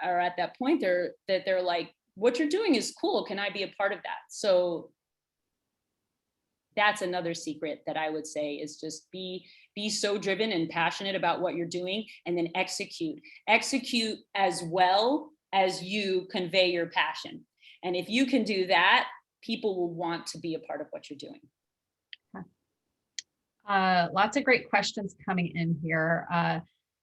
at that point that they're like, what you're doing is cool. Can I be a part of that? So that's another secret that I would say is just be so driven and passionate about what you're doing, and then execute as well as you convey your passion. And if you can do that, people will want to be a part of what you're doing. Lots of great questions coming in here.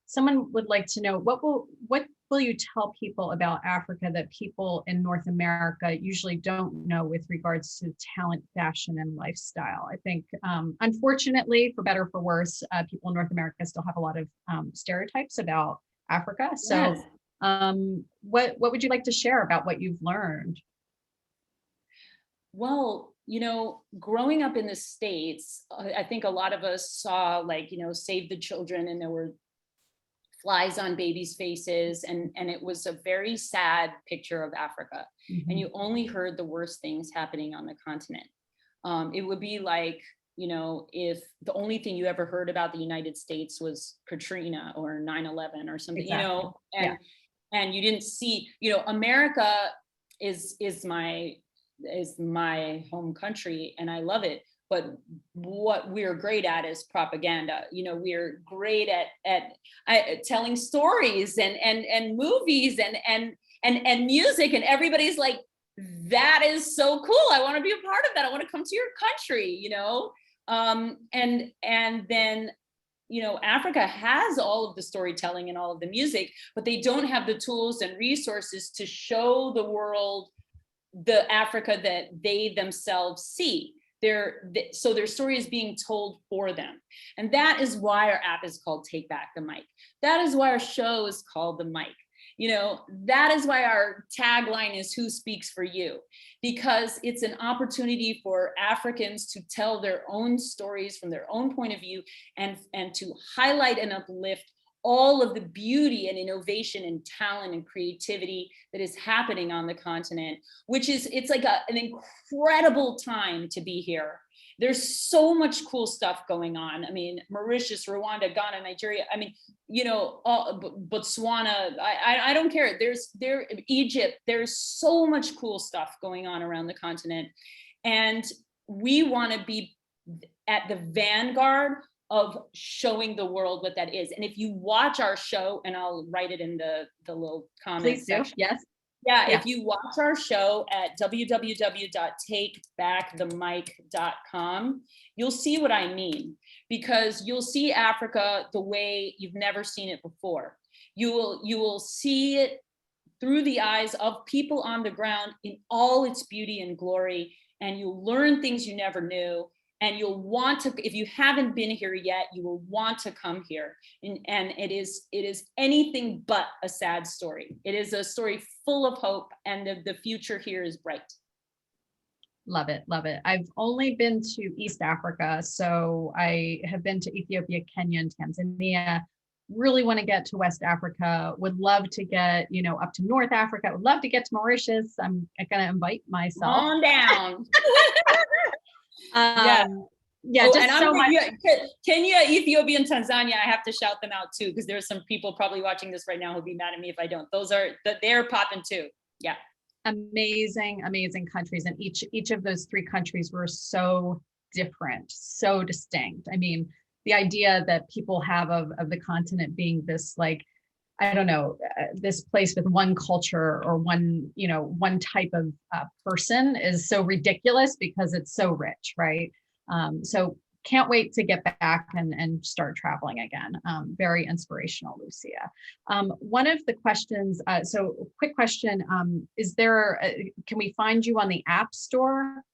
Someone would like to know, what will you tell people about Africa that people in North America usually don't know with regards to talent, fashion, and lifestyle? I think, unfortunately, for better or for worse, people in North America still have a lot of stereotypes about Africa. So yes. What would you like to share about what you've learned? Well, growing up in the States, I think a lot of us saw like, Save the Children, and there were flies on babies' faces. And it was a very sad picture of Africa. Mm-hmm. And you only heard the worst things happening on the continent. It would be like, if the only thing you ever heard about the United States was Katrina or 9/11 or something, exactly. And you didn't see, America is my home country and I love it. But what we're great at is propaganda. We're great at telling stories and movies and music, and everybody's like, that is so cool. I want to be a part of that. I want to come to your country, and then, Africa has all of the storytelling and all of the music, but they don't have the tools and resources to show the world the Africa that they themselves see. So their story is being told for them. And that is why our app is called Take Back the Mic. That is why our show is called The Mic. That is why our tagline is Who Speaks for You? Because it's an opportunity for Africans to tell their own stories from their own point of view and to highlight and uplift all of the beauty and innovation and talent and creativity that is happening on the continent, it's like an incredible time to be here. There's so much cool stuff going on. I mean, Mauritius, Rwanda, Ghana, Nigeria, Botswana, I don't care. Egypt, there's so much cool stuff going on around the continent. And we want to be at the vanguard of showing the world what that is. And if you watch our show, and I'll write it in the little comment section. Yes. Yeah, if you watch our show at www.takebackthemic.com, you'll see what I mean, because you'll see Africa the way you've never seen it before. You will see it through the eyes of people on the ground in all its beauty and glory, and you'll learn things you never knew. And you'll want to, if you haven't been here yet, you will want to come here. And it is anything but a sad story. It is a story full of hope, and the future here is bright. Love it, love it. I've only been to East Africa, so I have been to Ethiopia, Kenya, and Tanzania. Really want to get to West Africa. Would love to get, up to North Africa. Would love to get to Mauritius. I'm going to invite myself. On down. Yeah, just so much. Kenya, Ethiopia, and Tanzania, I have to shout them out too, because there's some people probably watching this right now who'll be mad at me if I don't. They're popping too. Yeah. Amazing countries. And each of those three countries were so different, so distinct. I mean, the idea that people have of the continent being this, like, I don't know, this place with one culture or one type of person is so ridiculous because it's so rich, right? So can't wait to get back and start traveling again. Very inspirational, Lucia. One of the questions, so quick question, can we find you on the App Store?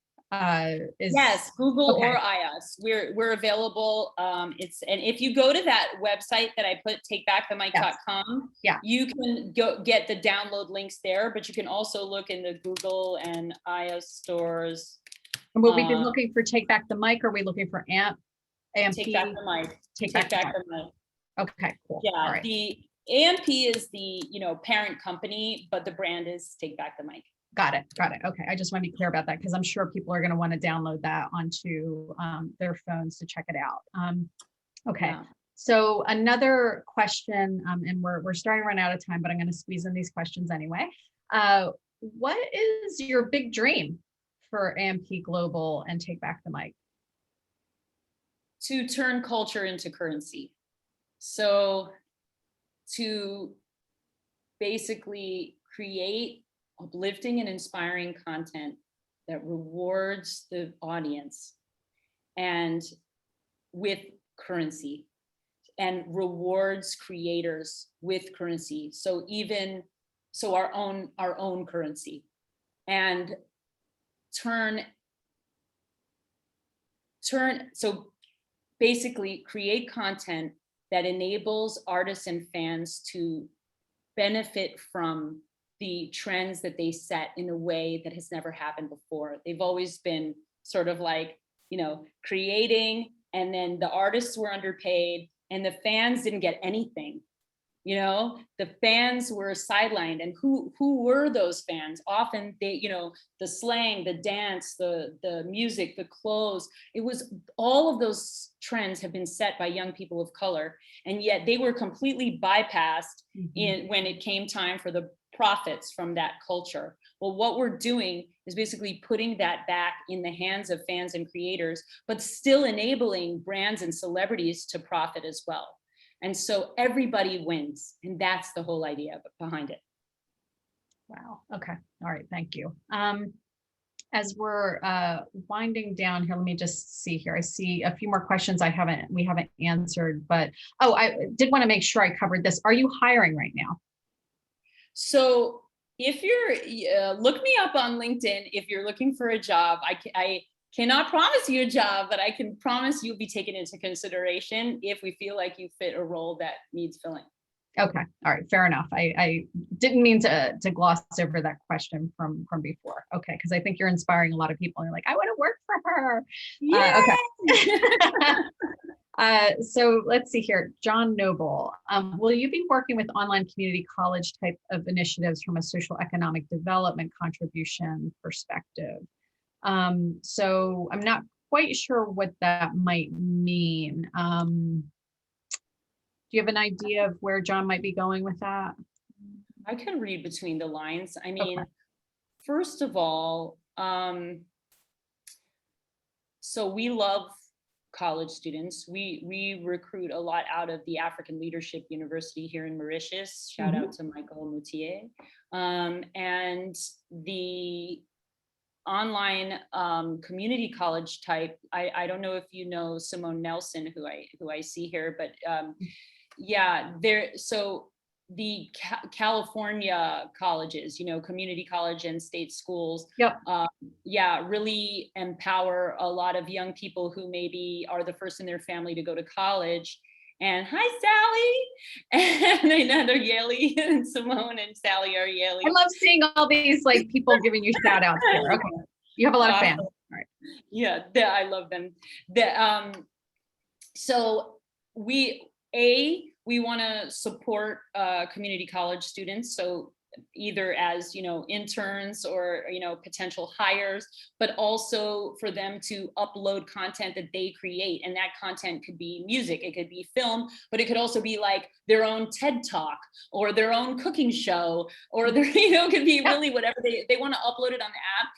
Yes, Google or iOS. We're available. And if you go to that website that I put, takebackthemic.com, you can go get the download links there, but you can also look in the Google and iOS stores. And will we be looking for Take Back the Mic, or are we looking for AMP? Take Back the Mic. Take Back the Mic. Okay, cool. Yeah, all right. The AMP is the parent company, but the brand is Take Back the Mic. Got it. Okay, I just want to be clear about that, because I'm sure people are going to want to download that onto their phones to check it out. Okay, yeah. So another question, and we're starting to run out of time, but I'm going to squeeze in these questions anyway. What is your big dream for AMP Global and Take Back the Mic? To turn culture into currency. So to basically create uplifting and inspiring content that rewards the audience and with currency, and rewards creators with currency. So our own currency, and so basically create content that enables artists and fans to benefit from the trends that they set in a way that has never happened before. They've always been sort of like, creating, and then the artists were underpaid and the fans didn't get anything. The fans were sidelined, and who were those fans? Often they, the slang, the dance, the music, the clothes, it was all of those trends have been set by young people of color, and yet they were completely bypassed when it came time for the profits from that culture. Well, what we're doing is basically putting that back in the hands of fans and creators, but still enabling brands and celebrities to profit as well. And so everybody wins. And that's the whole idea behind it. Wow. Okay. All right. Thank you. As we're winding down here, let me just see here. I see a few more questions we haven't answered, but I did want to make sure I covered this. Are you hiring right now? So if you're, look me up on LinkedIn if you're looking for a job. I cannot promise you a job, but I can promise you'll be taken into consideration if we feel like you fit a role that needs filling. Okay. All right. Fair enough. I didn't mean to gloss over that question from before. Okay. Because I think you're inspiring a lot of people. And you're like, I want to work for her. Okay. So let's see here. John Noble, will you be working with online community college type of initiatives from a social economic development contribution perspective? So I'm not quite sure what that might mean. Do you have an idea of where John might be going with that? I can read between the lines. I mean, First of all, So we love college students. We recruit a lot out of the African Leadership University here in Mauritius. Shout out to Michael Moutier. And the online community college type, I don't know if you know Simone Nelson, who I see here, but yeah, so the California colleges, community college and state schools, Yep. Yeah, really empower a lot of young people who maybe are the first in their family to go to college. And hi, Sally. And I know they're Yale, and Simone and Sally are Yale. I love seeing all these like people giving you shout outs here. Okay. You have a lot of fans. All right. Yeah, I love them. So we want to support community college students. So either as, interns or, potential hires, but also for them to upload content that they create. And that content could be music, it could be film, but it could also be like their own TED Talk or their own cooking show, or their, it could be really whatever they want to upload it on the app.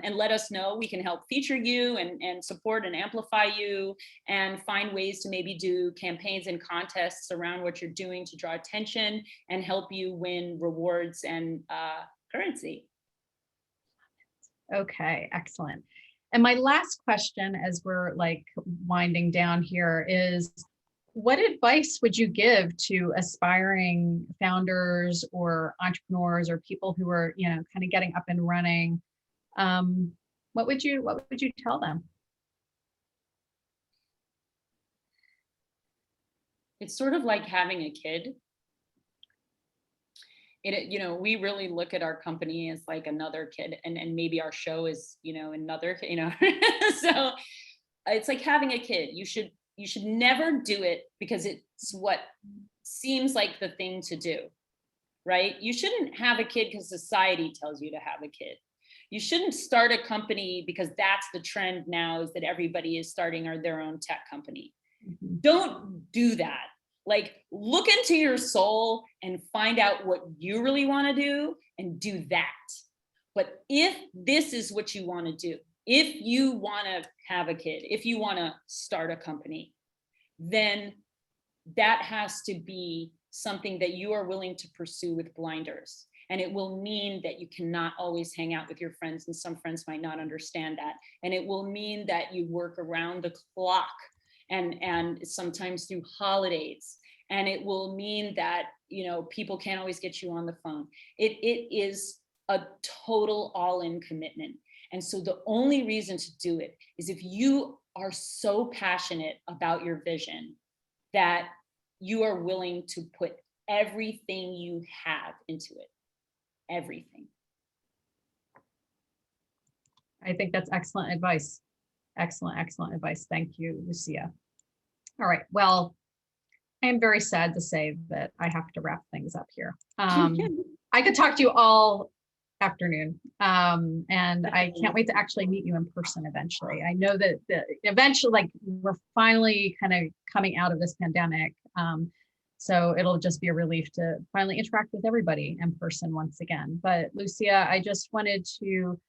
And let us know. We can help feature you and support and amplify you, and find ways to maybe do campaigns and contests around what you're doing to draw attention and help you win rewards and currency. Okay, excellent. And my last question, as we're like winding down here, is what advice would you give to aspiring founders or entrepreneurs or people who are, kind of getting up and running? What would you tell them? It's sort of like having a kid. We really look at our company as like another kid, and maybe our show is, another, so it's like having a kid. You should never do it because it's what seems like the thing to do, right? You shouldn't have a kid because society tells you to have a kid. You shouldn't start a company because that's the trend now, is that everybody is starting their own tech company. Don't do that. Like, look into your soul and find out what you really want to do and do that. But if this is what you want to do, if you want to have a kid, if you want to start a company, then that has to be something that you are willing to pursue with blinders. And it will mean that you cannot always hang out with your friends, and some friends might not understand that. And it will mean that you work around the clock and sometimes through holidays. And it will mean that, people can't always get you on the phone. It is a total all-in commitment. And so the only reason to do it is if you are so passionate about your vision that you are willing to put everything you have into it. Everything. I think that's excellent advice. Excellent advice. Thank you, Lucia. All right. Well, I am very sad to say that I have to wrap things up here. I could talk to you all afternoon, and I can't wait to actually meet you in person eventually. I know that eventually, like, we're finally kind of coming out of this pandemic. So it'll just be a relief to finally interact with everybody in person once again. But Lucia, I just wanted to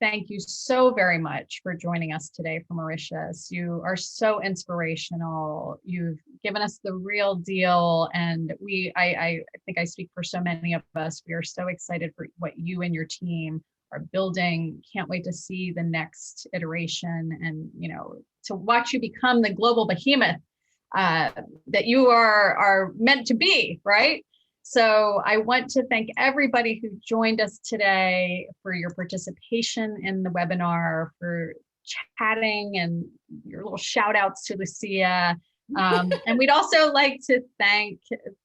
thank you so very much for joining us today from Mauritius. You are so inspirational. You've given us the real deal. And I think I speak for so many of us. We are so excited for what you and your team are building. Can't wait to see the next iteration and, to watch you become the global behemoth that you are meant to be, right? So I want to thank everybody who joined us today for your participation in the webinar, for chatting and your little shout outs to Lucia. And we'd also like to thank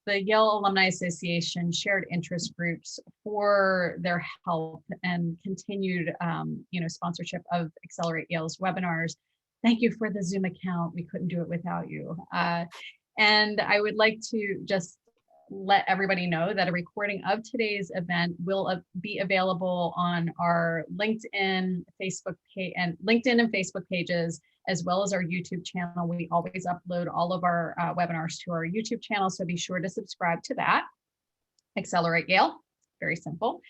the Yale Alumni Association Shared Interest Groups for their help and continued sponsorship of Accelerate Yale's webinars. Thank you for the Zoom account. We couldn't do it without you. And I would like to just let everybody know that a recording of today's event will be available on our LinkedIn, Facebook page, and LinkedIn and Facebook pages, as well as our YouTube channel. We always upload all of our webinars to our YouTube channel, so be sure to subscribe to that. Accelerate Yale, very simple.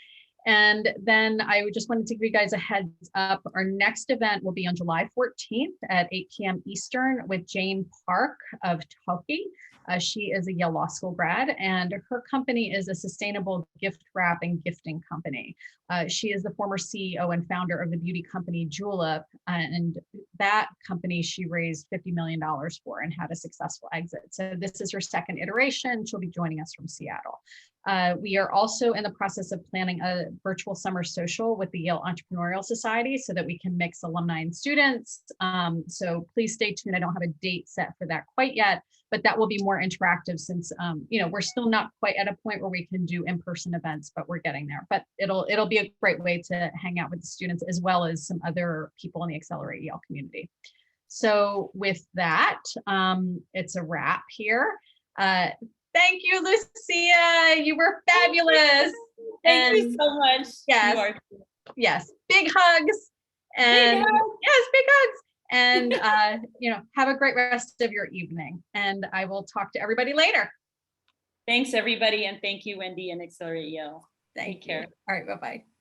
And then I just wanted to give you guys a heads up. Our next event will be on July 14th at 8 p.m. Eastern with Jane Park of Toki. She is a Yale Law School grad, and her company is a sustainable gift wrap and gifting company. She is the former CEO and founder of the beauty company Julep, and that company she raised $50 million for and had a successful exit. So this is her second iteration. She'll be joining us from Seattle. We are also in the process of planning a virtual summer social with the Yale Entrepreneurial Society so that we can mix alumni and students. So please stay tuned. I don't have a date set for that quite yet, but that will be more interactive since we're still not quite at a point where we can do in-person events, but we're getting there. But it'll be a great way to hang out with the students as well as some other people in the Accelerate Yale community. So with that, it's a wrap here. Thank you, Lucia. You were fabulous. Thank you so much. Yes. Yes. Big hugs. And big hugs. Yes, big hugs. And have a great rest of your evening. And I will talk to everybody later. Thanks, everybody. And thank you, Wendy and Accelerate Yale. Take care. All right. Bye-bye.